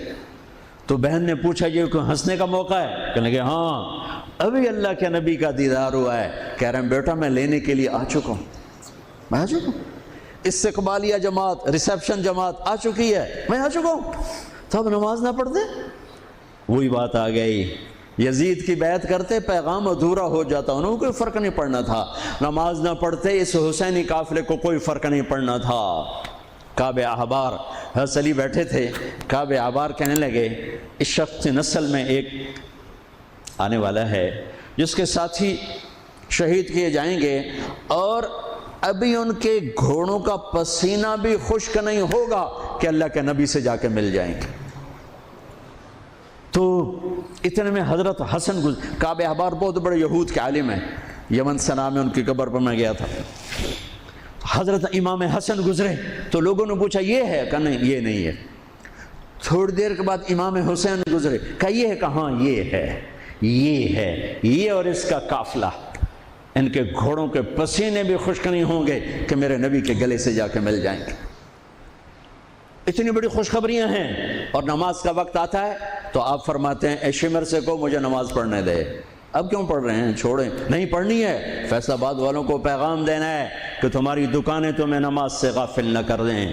تو بہن نے پوچھا یہ کوئی ہنسنے کا موقع ہے؟ کہنے لگے ہاں ابھی اللہ کے نبی کا دیدار ہوا ہے۔ کہہ رہے ہیں بیٹا میں لینے کے لیے آ چکا ہوں، میں آ چکا ہوں، استقبالیہ جماعت، ریسیپشن جماعت آ چکی ہے، میں آ چکا ہوں۔ تو اب نماز نہ پڑھتے؟ وہی بات آ گئی، یزید کی بیعت کرتے پیغام ادھورا ہو جاتا، انہوں کو کوئی فرق نہیں پڑنا تھا۔ نماز نہ پڑھتے اس حسینی قافلے کو کوئی فرق نہیں پڑنا تھا۔ کعب احبار حضرت علی بیٹھے تھے، کعب احبار کہنے لگے اس شخص نسل میں ایک آنے والا ہے جس کے ساتھی شہید کیے جائیں گے اور ابھی ان کے گھوڑوں کا پسینہ بھی خشک نہیں ہوگا کہ اللہ کے نبی سے جا کے مل جائیں گے۔ تو اتنے میں حضرت حسن کعب احبار بہت بڑے یہود کے عالم ہیں، یمن سنا میں ان کی قبر پر میں گیا تھا۔ حضرت امام حسن گزرے تو لوگوں نے پوچھا یہ ہے؟ کہا نہیں یہ نہیں ہے۔ تھوڑی دیر کے بعد امام حسین گزرے، کہا یہ ہے؟ کہاں یہ ہے، یہ ہے، یہ اور اس کا قافلہ، ان کے گھوڑوں کے پسینے بھی خشک نہیں ہوں گے کہ میرے نبی کے گلے سے جا کے مل جائیں گے۔ اتنی بڑی خوشخبریاں ہیں اور نماز کا وقت آتا ہے تو آپ فرماتے ہیں اے شمر سے کو مجھے نماز پڑھنے دے۔ اب کیوں پڑھ رہے ہیں؟ چھوڑیں، نہیں پڑھنی ہے۔ فیصل آباد والوں کو پیغام دینا ہے کہ تمہاری دکانیں تمہیں نماز سے غافل نہ کر دیں،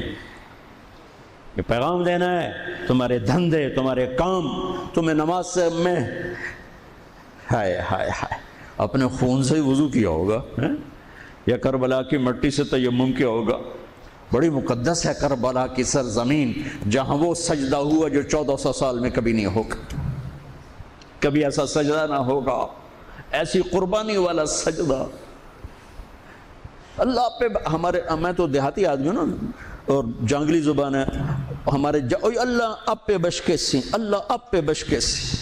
یہ پیغام دینا ہے۔ تمہارے دھندے، تمہارے کام تمہیں نماز سے میں ہائے ہائے ہائے اپنے خون سے ہی وضو کیا ہوگا یا کربلا کی مٹی سے تیمم کیا ہوگا۔ بڑی مقدس ہے کربلا کی سرزمین، جہاں وہ سجدہ ہوا جو 1400 سال میں کبھی نہیں ہوگا، کبھی ایسا سجدہ نہ ہوگا، ایسی قربانی والا سجدہ اللہ پہ۔ ہمارے میں تو دیہاتی آدمی ہوں نا اور جانگلی زبان ہے ہمارے، اللہ آپ پہ بشکے سی، اللہ آپ پہ بشکے سی،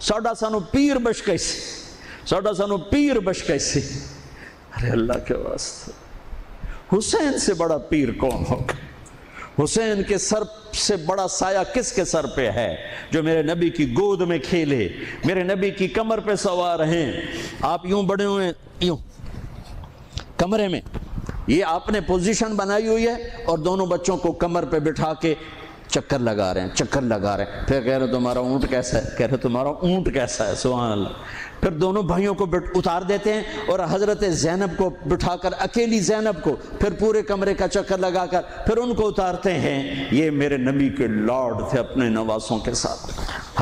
ساڈا سانو پیر بشکے سی، ساڈا سانو پیر بشکے سی۔ ارے اللہ کے واسطے، حسین سے بڑا پیر کون ہوگا؟ حسین کے سر سے بڑا سایہ کس کے سر پہ ہے جو میرے نبی کی گود میں کھیلے، میرے نبی کی کمر پہ سوار ہیں۔ آپ یوں بڑے ہوئے یوں کمرے میں، یہ آپ نے پوزیشن بنائی ہوئی ہے اور دونوں بچوں کو کمر پہ بٹھا کے چکر لگا رہے ہیں، چکر لگا رہے ہیں۔ پھر کہہ رہے تمہارا اونٹ کیسا ہے، کہہ رہے تمہارا اونٹ کیسا ہے، سبحان اللہ۔ پھر دونوں بھائیوں کو اتار دیتے ہیں اور حضرت زینب کو بٹھا کر، اکیلی زینب کو، پھر پورے کمرے کا چکر لگا کر پھر ان کو اتارتے ہیں۔ یہ میرے نبی کے لاڈ تھے اپنے نواسوں کے ساتھ۔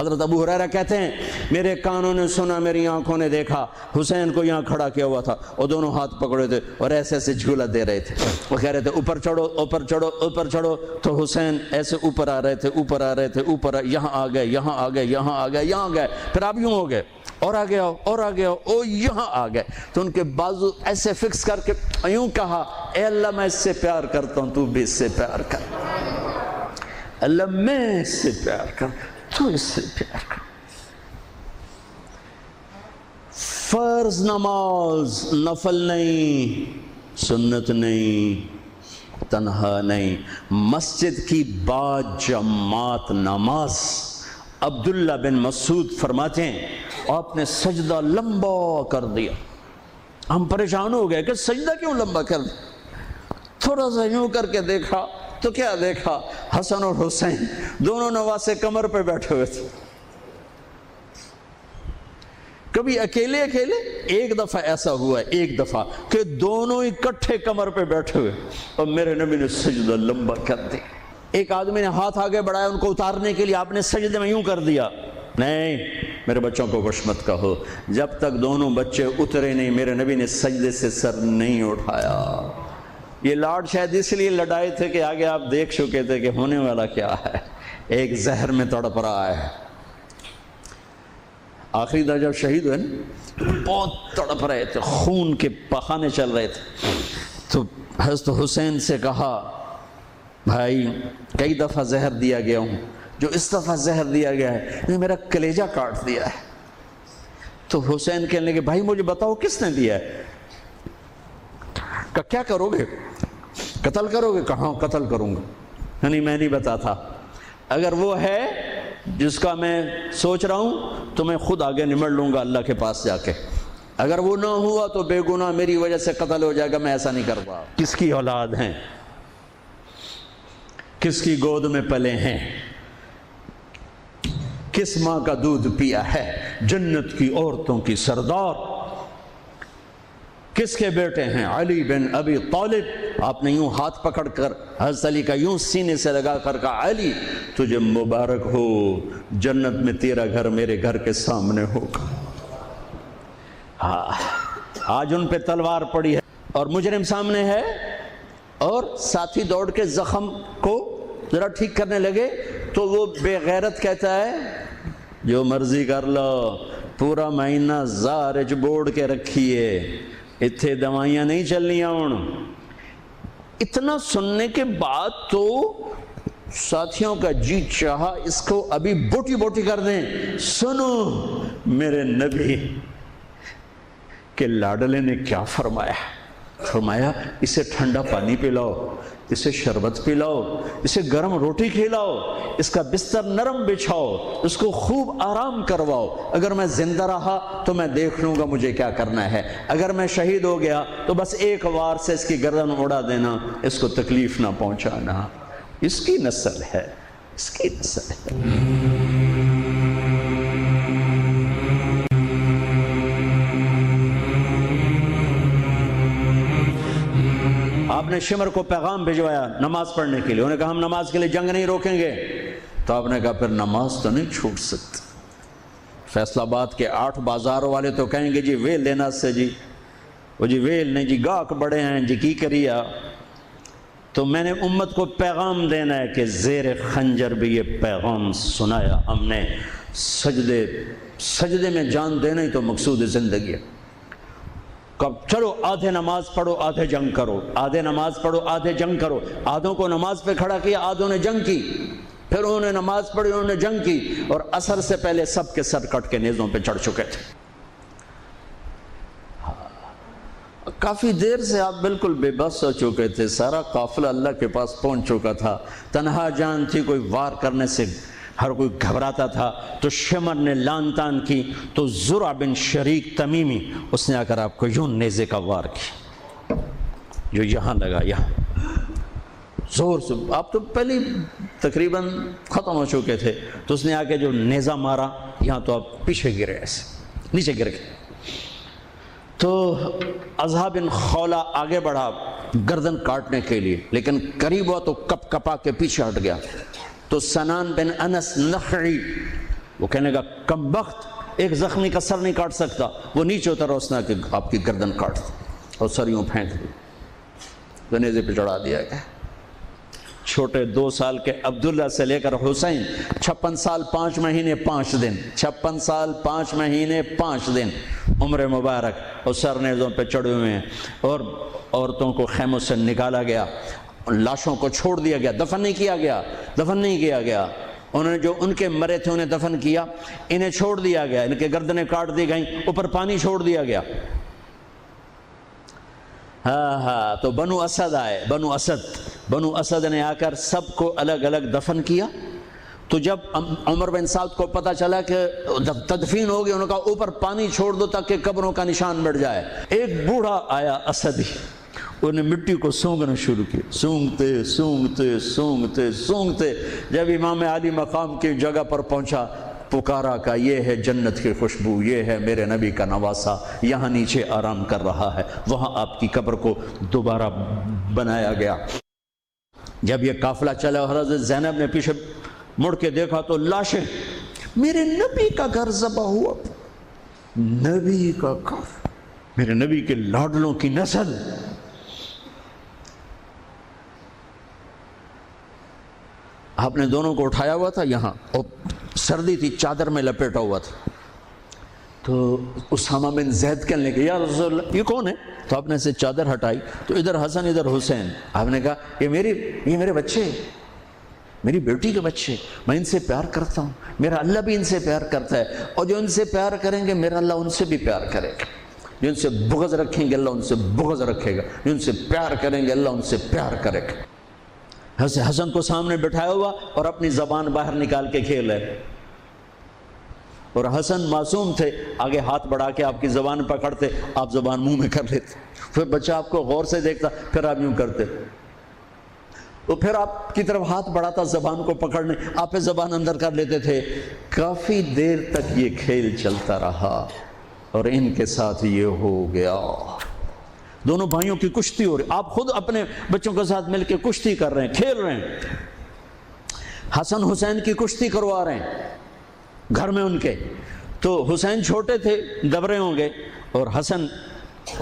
حضرت ابو ہریرہ کہتے ہیں میرے کانوں نے سنا، میری آنکھوں نے دیکھا، حسین کو یہاں کھڑا کیا ہوا تھا اور دونوں ہاتھ پکڑے تھے اور ایسے ایسے جھولا دے رہے تھے، وہ کہہ رہے تھے اوپر چڑھو اوپر چڑھو اوپر چڑھو، تو حسین ایسے اوپر آ رہے تھے اوپر آ رہے تھے اوپر، یہاں آ گئے یہاں آ گئے یہاں آ گئے یہاں گئے، پھر آپ یوں ہو گئے اور آگے آؤ اور آگے آؤ، او یہاں آ گئے، تو ان کے بازو ایسے فکس کر کے یوں کہا اے اللہ میں اس سے پیار کرتا ہوں تو بھی اس سے پیار کر، اللہ میں اس سے پیار کر تو اس سے پیار کر۔ فرض نماز نفل نہیں، سنت نہیں، تنہا نہیں، مسجد کی با جماعت نماز۔ عبداللہ بن مسعود فرماتے ہیں آپ نے سجدہ لمبا کر دیا، ہم پریشان ہو گئے کہ سجدہ کیوں لمبا کر دیا، تھوڑا سا یوں کر کے دیکھا تو کیا دیکھا، حسن اور حسین دونوں نواسے کمر پہ بیٹھے ہوئے تھے۔ کبھی اکیلے اکیلے، ایک دفعہ ایسا ہوا ہے ایک دفعہ کہ دونوں اکٹھے کمر پہ بیٹھے ہوئے اور میرے نبی نے سجدہ لمبا کر دیا۔ ایک آدمی نے ہاتھ آگے بڑھایا ان کو اتارنے کے لیے، آپ نے سجدے میں یوں کر دیا، نہیں میرے بچوں کو کچھ مت کہو، جب تک دونوں بچے اترے نہیں میرے نبی نے سجدے سے سر نہیں اٹھایا۔ یہ لاڈ شاید اس لیے لڑائے تھے کہ آگے آپ دیکھ چکے تھے کہ ہونے والا کیا ہے، ایک زہر میں تڑپ رہا ہے۔ آخری دفعہ جب شہید ہوئے نا بہت تڑپ رہے تھے، خون کے بہانے چل رہے تھے، تو حضرت حسین سے کہا بھائی کئی دفعہ زہر دیا گیا ہوں، جو اس دفعہ زہر دیا گیا ہے یہ میرا کلیجہ کاٹ دیا ہے۔ تو حسین کہنے لگے بھائی مجھے بتاؤ کس نے دیا ہے؟ کہ کیا کرو گے، قتل کرو گے؟ کہاں قتل کروں گا، نہیں میں نہیں بتاتا، اگر وہ ہے جس کا میں سوچ رہا ہوں تو میں خود آگے نمٹ لوں گا اللہ کے پاس جا کے، اگر وہ نہ ہوا تو بے گناہ میری وجہ سے قتل ہو جائے گا، میں ایسا نہیں کر پا۔ کس کی اولاد ہیں، کس کی گود میں پلے ہیں، کس ماں کا دودھ پیا ہے، جنت کی عورتوں کی سردار کس کے بیٹے ہیں، علی بن ابی طالب۔ آپ نے یوں ہاتھ پکڑ کر حضرت علی کا یوں سینے سے لگا کر کہا علی تجھے مبارک ہو، جنت میں تیرا گھر میرے گھر کے سامنے ہوگا۔ آج ان پہ تلوار پڑی ہے اور مجرم سامنے ہے، اور ساتھی دوڑ کے زخم کو ذرا ٹھیک کرنے لگے تو وہ بے غیرت کہتا ہے جو مرضی کر لو، پورا مہینہ زارج بوڑ کے رکھیے، اتھے دوائیاں نہیں چلنیاں ہوں۔ اتنا سننے کے بعد تو ساتھیوں کا جی چاہا اس کو ابھی بوٹی بوٹی کر دیں۔ سنو میرے نبی کہ لاڈلے نے کیا فرمایا، فرمایا اسے ٹھنڈا پانی پلاؤ، اسے شربت پلاؤ، اسے گرم روٹی کھلاؤ، اس کا بستر نرم بچھاؤ، اس کو خوب آرام کرواؤ، اگر میں زندہ رہا تو میں دیکھ لوں گا مجھے کیا کرنا ہے، اگر میں شہید ہو گیا تو بس ایک وار سے اس کی گردن اڑا دینا، اس کو تکلیف نہ پہنچانا۔ اس کی نسل ہے، اس کی نسل ہے۔ آپ نے شمر کو پیغام بھجوایا نماز پڑھنے کے لیے، انہوں نے کہا ہم نماز کے لیے جنگ نہیں روکیں گے، تو آپ نے کہا پھر نماز تو نہیں چھوٹ سکتی۔ فیصل آباد کے 8 بازار والے تو کہیں گے جی ویل لینا سے جی، وہ جی ویل نہیں جی گاہک بڑے ہیں جی کی کریا، تو میں نے امت کو پیغام دینا ہے کہ زیر خنجر بھی یہ پیغام سنایا ہم نے، سجدے میں جان دینا ہی تو مقصود زندگی ہے۔ کب چلو آدھے نماز پڑھو آدھے جنگ کرو، آدھے نماز پڑھو آدھے جنگ کرو، آدھوں کو نماز پہ کھڑا کیا، آدھوں نے جنگ کی، پھر انہوں نے نماز پڑھی انہوں نے جنگ کی، اور عصر سے پہلے سب کے سر کٹ کے نیزوں پہ چڑھ چکے تھے۔ کافی دیر سے آپ بالکل بے بس ہو چکے تھے، سارا قافلہ اللہ کے پاس پہنچ چکا تھا، تنہا جان تھی، کوئی وار کرنے سے ہر کوئی گھبراتا تھا، تو شمر نے لان تان کی، تو زرع بن شریک تمیمی اس نے آ کر آپ کو یوں نیزے کا وار کی، جو یہاں لگا، یہاں زور سے، آپ تو پہلے تقریباً ختم ہو چکے تھے، تو اس نے آ کے جو نیزہ مارا یہاں، تو آپ پیچھے گرے، ایسے نیچے گر گئے۔ تو اضحیٰ بن خولہ آگے بڑھا گردن کاٹنے کے لیے، لیکن قریب ہوا تو کپ کپا کے پیچھے ہٹ گیا، تو سنان بن انس نخعی وہ کہنے کا کم بخت، ایک زخمی کا سر نہیں کاٹ سکتا، وہ نیچے اترا، اس نے کہ آپ کی گردن کاٹ دی اور سر یوں پھینک دی، گنیزے پہ چڑھا دیا گیا۔ چھوٹے 2 سال کے عبداللہ سے لے کر حسین 56 سال 5 مہینے 5 دن، 56 سال 5 مہینے 5 دن عمر مبارک، اور سر نیزوں پہ چڑھے ہوئے ہیں، اور عورتوں کو خیموں سے نکالا گیا، لاشوں کو چھوڑ دیا گیا، دفن نہیں کیا گیا۔ انہوں نے جو ان کے مرے تھے انہیں دفن کیا، انہیں چھوڑ دیا گیا، ان کے گردنیں کاٹ دی گئیں، اوپر پانی چھوڑ دیا گیا۔ ہاں تو بنو اسد آئے، بنو اسد نے آ کر سب کو الگ الگ دفن کیا۔ تو جب عمر بن سعد کو پتہ چلا کہ تدفین ہو گئی، انہوں نے کہا اوپر پانی چھوڑ دو تاکہ قبروں کا نشان مٹ جائے۔ ایک بوڑھا آیا اسدی، انہیں مٹی کو سونگنا شروع کیا، سونگتے جب امام علی مقام کی جگہ پر پہنچا، پکارا کہ یہ ہے جنت کی خوشبو، یہ ہے میرے نبی کا نواسہ، یہاں نیچے آرام کر رہا ہے۔ وہاں آپ کی قبر کو دوبارہ بنایا گیا۔ جب یہ قافلہ چلا، حضرت زینب نے پیچھے مڑ کے دیکھا تو لاشیں، میرے نبی کا گھر ذبح ہوا، نبی کا گھر، میرے نبی کے لاڈلوں کی نسل۔ آپ نے دونوں کو اٹھایا ہوا تھا یہاں، اور سردی تھی، چادر میں لپیٹا ہوا تھا۔ تو اسامہ بن زید کہنے لگے یا رسول اللہ یہ کون ہے؟ تو آپ نے سے چادر ہٹائی تو ادھر حسن ادھر حسین۔ آپ نے کہا یہ میرے بچے، میری بیٹی کے بچے، میں ان سے پیار کرتا ہوں، میرا اللہ بھی ان سے پیار کرتا ہے، اور جو ان سے پیار کریں گے میرا اللہ ان سے بھی پیار کرے گا، جو ان سے بغض رکھیں گے اللہ ان سے بغض رکھے گا، جو ان سے پیار کریں گے اللہ ان سے پیار کرے گا۔ حسن کو سامنے بٹھایا ہوا اور اپنی زبان باہر نکال کے کھیل ہے، اور حسن معصوم تھے، آگے ہاتھ بڑھا کے آپ کی زبان پکڑتے، آپ زبان منہ میں کر لیتے، پھر بچہ آپ کو غور سے دیکھتا، پھر آپ یوں کرتے، تو پھر آپ کی طرف ہاتھ بڑھاتا زبان کو پکڑنے، آپ پہ زبان اندر کر لیتے تھے۔ کافی دیر تک یہ کھیل چلتا رہا اور ان کے ساتھ یہ ہو گیا۔ دونوں بھائیوں کی کشتی ہو رہی، آپ خود اپنے بچوں کے ساتھ مل کے کشتی کر رہے ہیں، کھیل رہے ہیں۔ حسن حسین کی کشتی کروا رہے ہیں گھر میں ان کے، تو حسین چھوٹے تھے، دبرے ہوں گے، اور حسن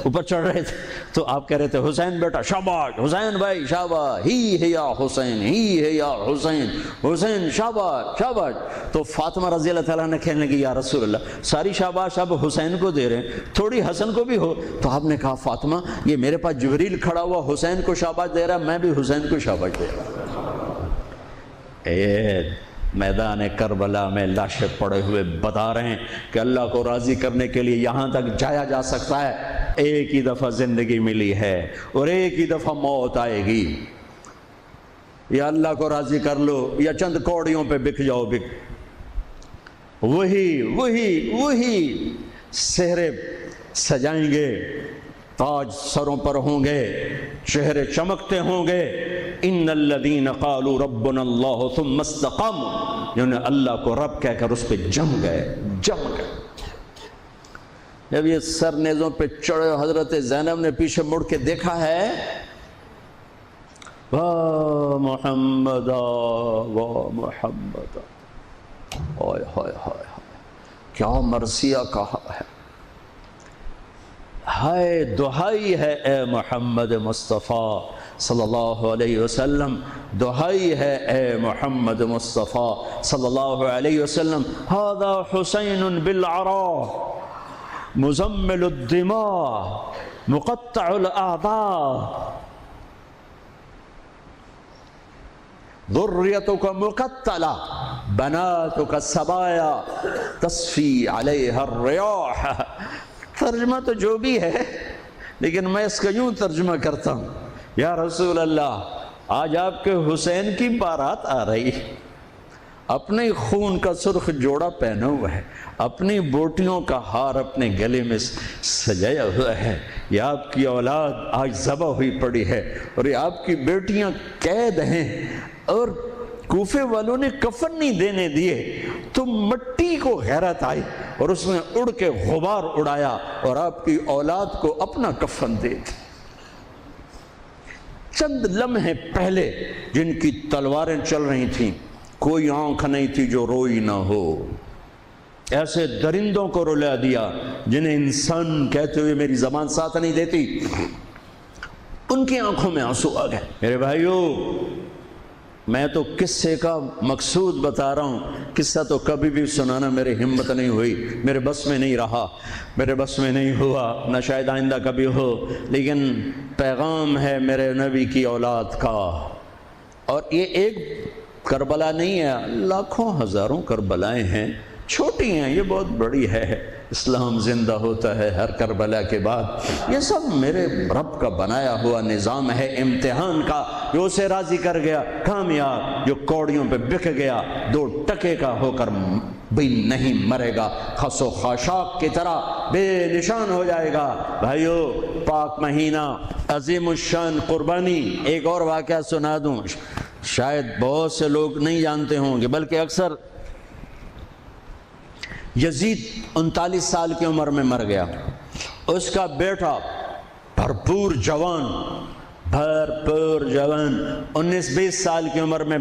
اوپر چڑھ رہے تھے، تو آپ کہہ رہے تھے حسین بیٹا شاباش، حسین بھائی شاباش، ہی ہے یا حسین، ہی ہے یا حسین، حسین شاباش شاباش۔ تو فاطمہ رضی اللہ تعالیٰ نے کہنے لگی یا رسول اللہ ساری شاباش اب حسین کو دے رہے ہیں، تھوڑی حسن کو بھی ہو۔ تو آپ نے کہا فاطمہ یہ میرے پاس جبریل کھڑا ہوا حسین کو شاباش دے رہا، میں بھی حسین کو شاباش دے رہا۔ میدان کربلا میں لاشیں پڑے ہوئے بتا رہے ہیں کہ اللہ کو راضی کرنے کے لیے یہاں تک جایا جا سکتا ہے، ایک ہی دفعہ زندگی ملی ہے اور ایک ہی دفعہ موت آئے گی، یا اللہ کو راضی کر لو یا چند کوڑیوں پہ بک جاؤ۔ وہی سہرے سجائیں گے، تاج سروں پر ہوں گے، چہرے چمکتے ہوں گے۔ ان الذین قالوا ربنا اللہ ثم استقاموا، جنہوں نے اللہ کو رب کہہ کر اس پہ جم گئے۔ جب یہ سر نیزوں پہ چڑھے، حضرت زینب نے پیچھے مڑ کے دیکھا ہے، واہ محمد واہ محمد، ہائے ہائے ہائے کیا مرثیہ کہا ہے، ہائے دہائی ہے اے محمد مصطفیٰ صلی اللہ علیہ وسلم، دہائی ہے اے محمد مصطفیٰ صلی اللہ علیہ وسلم۔ ھذا حسین بالعراء مزمل الدماء مقطع الاعضاء ذریتک مقتلہ بناتک سبایا تصفی علیہا الریاح۔ ترجمہ تو جو بھی ہے، لیکن میں اس کا یوں ترجمہ کرتا ہوں، یا رسول اللہ آج آپ کے حسین کی بارات آ رہی، اپنے خون کا سرخ جوڑا پہنا ہوا ہے، اپنی بوٹیوں کا ہار اپنے گلے میں سجایا ہوا ہے، یہ آپ کی اولاد آج ذبح ہوئی پڑی ہے، اور یہ آپ کی بیٹیاں قید ہیں، اور کوفے والوں نے کفن نہیں دینے دیے، تو مٹی کو غیرت آئی اور اس نے اڑ کے غبار اڑایا اور آپ کی اولاد کو اپنا کفن دے دی۔ چند لمحے پہلے جن کی تلواریں چل رہی تھیں، کوئی آنکھ نہیں تھی جو روئی نہ ہو، ایسے درندوں کو رلا دیا جنہیں انسان کہتے ہوئے میری زبان ساتھ نہیں دیتی، ان کی آنکھوں میں آنسو آ گئے۔ میرے بھائیو، میں تو قصے کا مقصود بتا رہا ہوں، قصہ تو کبھی بھی سنانا میری ہمت نہیں ہوئی، میرے بس میں نہیں رہا، میرے بس میں نہیں ہوا، نہ شاید آئندہ کبھی ہو، لیکن پیغام ہے میرے نبی کی اولاد کا۔ اور یہ ایک کربلا نہیں ہے، لاکھوں ہزاروں کربلائیں ہیں، چھوٹی ہیں، یہ بہت بڑی ہے۔ اسلام زندہ ہوتا ہے ہر کربلا کے بعد۔ یہ سب میرے رب کا بنایا ہوا نظام ہے امتحان کا، جو اسے راضی کر گیا کامیاب، جو کوڑیوں پہ بک گیا 2 ٹکے کا ہو کر بھی نہیں مرے گا، خس و خاشاک کی طرح بے نشان ہو جائے گا۔ بھائیو، پاک مہینہ، عظیم الشان قربانی۔ ایک اور واقعہ سنا دوں، شاید بہت سے لوگ نہیں جانتے ہوں گے، بلکہ اکثر۔ یزید 39 سال کی عمر میں مر گیا، اس کا بیٹا بھرپور جوان 19-20 سال کی عمر میں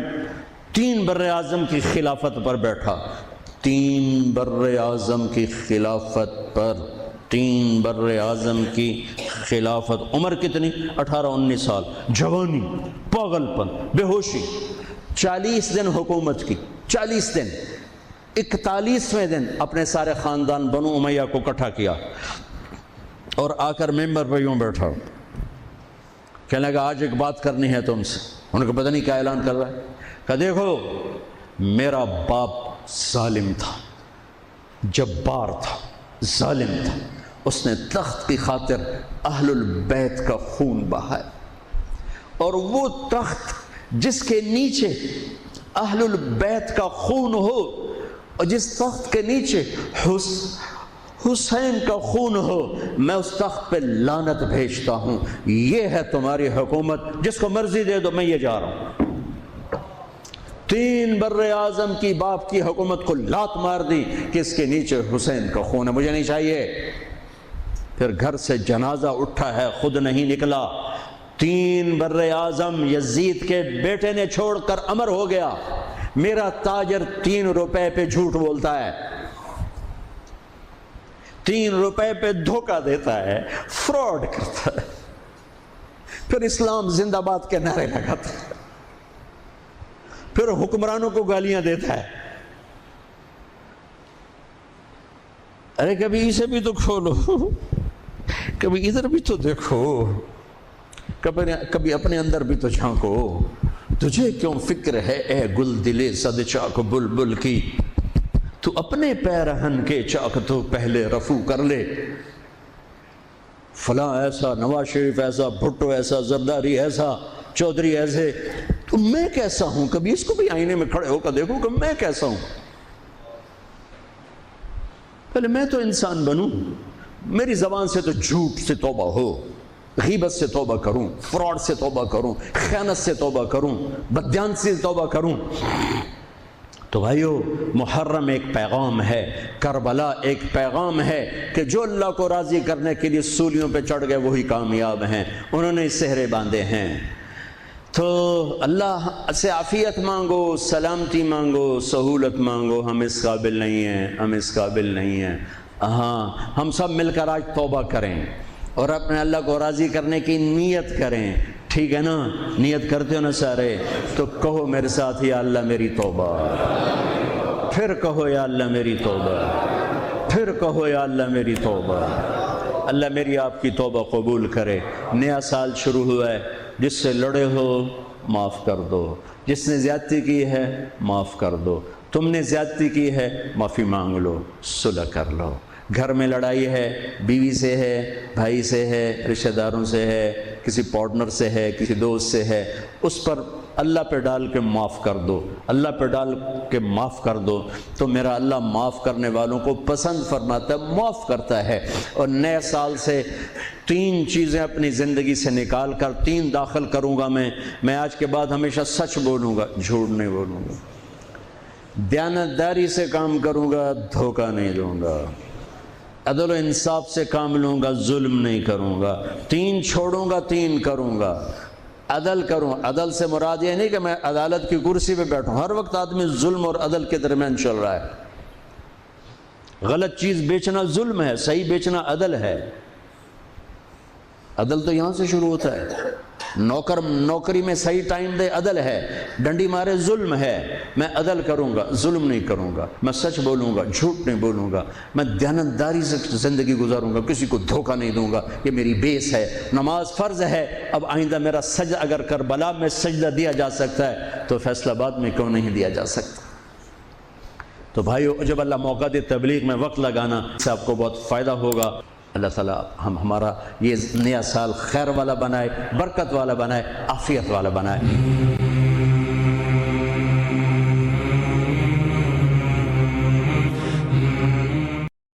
3 بر اعظم کی خلافت پر بیٹھا، 3 بر اعظم کی خلافت پر، 3 بر اعظم کی خلافت۔ عمر کتنی؟ 18-19 سال، جوانی، پاگل پن، بے ہوشی۔ 40 دن حکومت کی، 40 دن۔ 41ویں دن اپنے سارے خاندان بنو امیہ کو اکٹھا کیا اور آ کر ممبر پہ یوں بیٹھا، کہنے لگا آج ایک بات کرنی ہے تم سے۔ انہوں نے کہا پتہ نہیں کیا اعلان کر رہا ہے۔ کہا دیکھو، میرا باپ ظالم تھا، جبار تھا، ظالم تھا، اس نے تخت کی خاطر اہل البیت کا خون بہایا، اور وہ تخت جس کے نیچے اہل البیت کا خون ہو اور جس تخت کے نیچے حسین کا خون ہو، میں اس تخت پہ لعنت بھیجتا ہوں۔ یہ ہے تمہاری حکومت، جس کو مرضی دے دو، میں یہ جا رہا ہوں۔ 3 بر اعظم کی باپ کی حکومت کو لات مار دی کہ اس کے نیچے حسین کا خون ہے، مجھے نہیں چاہیے۔ پھر گھر سے جنازہ اٹھا ہے، خود نہیں نکلا۔ 3 بر اعظم یزید کے بیٹے نے چھوڑ کر امر ہو گیا، میرا تاجر 3 روپے پہ جھوٹ بولتا ہے، 3 روپے پہ دھوکہ دیتا ہے، فراڈ کرتا ہے، پھر اسلام زندہ باد کے نعرے لگاتا ہے، پھر حکمرانوں کو گالیاں دیتا ہے۔ ارے کبھی اسے بھی تو کھولو، کبھی ادھر بھی تو دیکھو، کبھی اپنے اندر بھی تو جھانکو۔ تجھے کیوں فکر ہے اے گل دلے صد چاک بلبل کی، تو اپنے پیرہن کے چاک تو پہلے رفو کر لے۔ فلاں ایسا، نواز شریف ایسا، بھٹو ایسا، زرداری ایسا، چودھری ایسے، تو میں کیسا ہوں؟ کبھی اس کو بھی آئینے میں کھڑے ہو کر دیکھو کہ میں کیسا ہوں۔ پہلے میں تو انسان بنوں، میری زبان سے تو جھوٹ سے توبہ ہو، غیبت سے توبہ کروں، فراڈ سے توبہ کروں، خیانت سے توبہ کروں، بددیانتی سے توبہ کروں۔ تو بھائیو، محرم ایک پیغام ہے، کربلا ایک پیغام ہے کہ جو اللہ کو راضی کرنے کے لیے سولیوں پہ چڑھ گئے وہی کامیاب ہیں، انہوں نے سہرے باندھے ہیں۔ تو اللہ سے عافیت مانگو، سلامتی مانگو، سہولت مانگو۔ ہم اس قابل نہیں ہیں، ہم اس قابل نہیں ہیں۔ ہاں، ہم سب مل کر آج توبہ کریں اور اپنے اللہ کو راضی کرنے کی نیت کریں، ٹھیک ہے نا؟ نیت کرتے ہو نا سارے؟ تو کہو میرے ساتھ، یا اللہ میری توبہ، پھر کہو یا اللہ میری توبہ، پھر کہو یا اللہ میری توبہ۔ اللہ میری آپ کی توبہ قبول کرے۔ نیا سال شروع ہوا ہے، جس سے لڑے ہو معاف کر دو، جس نے زیادتی کی ہے معاف کر دو، تم نے زیادتی کی ہے معافی مانگ لو، صلح کر لو۔ گھر میں لڑائی ہے، بیوی سے ہے، بھائی سے ہے، رشتہ داروں سے ہے، کسی پارٹنر سے ہے، کسی دوست سے ہے، اس پر اللہ پہ ڈال کے معاف کر دو، اللہ پہ ڈال کے معاف کر دو، تو میرا اللہ معاف کرنے والوں کو پسند فرماتا ہے، معاف کرتا ہے۔ اور نئے سال سے 3 چیزیں اپنی زندگی سے نکال کر 3 داخل کروں گا میں آج کے بعد ہمیشہ سچ بولوں گا، جھوٹ نہیں بولوں گا، دیانتداری سے کام کروں گا، دھوکہ نہیں دوں گا، عدل و انصاف سے کام لوں گا، ظلم نہیں کروں گا، 3 چھوڑوں گا، 3 کروں گا، عدل کروں۔ عدل سے مراد یہ نہیں کہ میں عدالت کی کرسی پہ بیٹھوں، ہر وقت آدمی ظلم اور عدل کے درمیان چل رہا ہے۔ غلط چیز بیچنا ظلم ہے، صحیح بیچنا عدل ہے۔ عدل تو یہاں سے شروع ہوتا ہے۔ نوکری میں صحیح ٹائم دے، عدل ہے۔ ڈنڈی مارے، ظلم ہے۔ میں عدل کروں گا، ظلم نہیں کروں گا، میں سچ بولوں گا، جھوٹ نہیں بولوں گا، میں دیانتداری سے زندگی گزاروں گا، کسی کو دھوکہ نہیں دوں گا، یہ میری بیس ہے۔ نماز فرض ہے، اب آئندہ میرا سجدہ اگر کربلا میں سجدہ دیا جا سکتا ہے تو فیصل آباد میں کیوں نہیں دیا جا سکتا؟ تو بھائیو، جب اللہ موقع دے تبلیغ میں وقت لگانا، اس سے آپ کو بہت فائدہ ہوگا۔ اللہ تعالیٰ ہمارا یہ نیا سال خیر والا بنائے، برکت والا بنائے، عافیت والا بنائے۔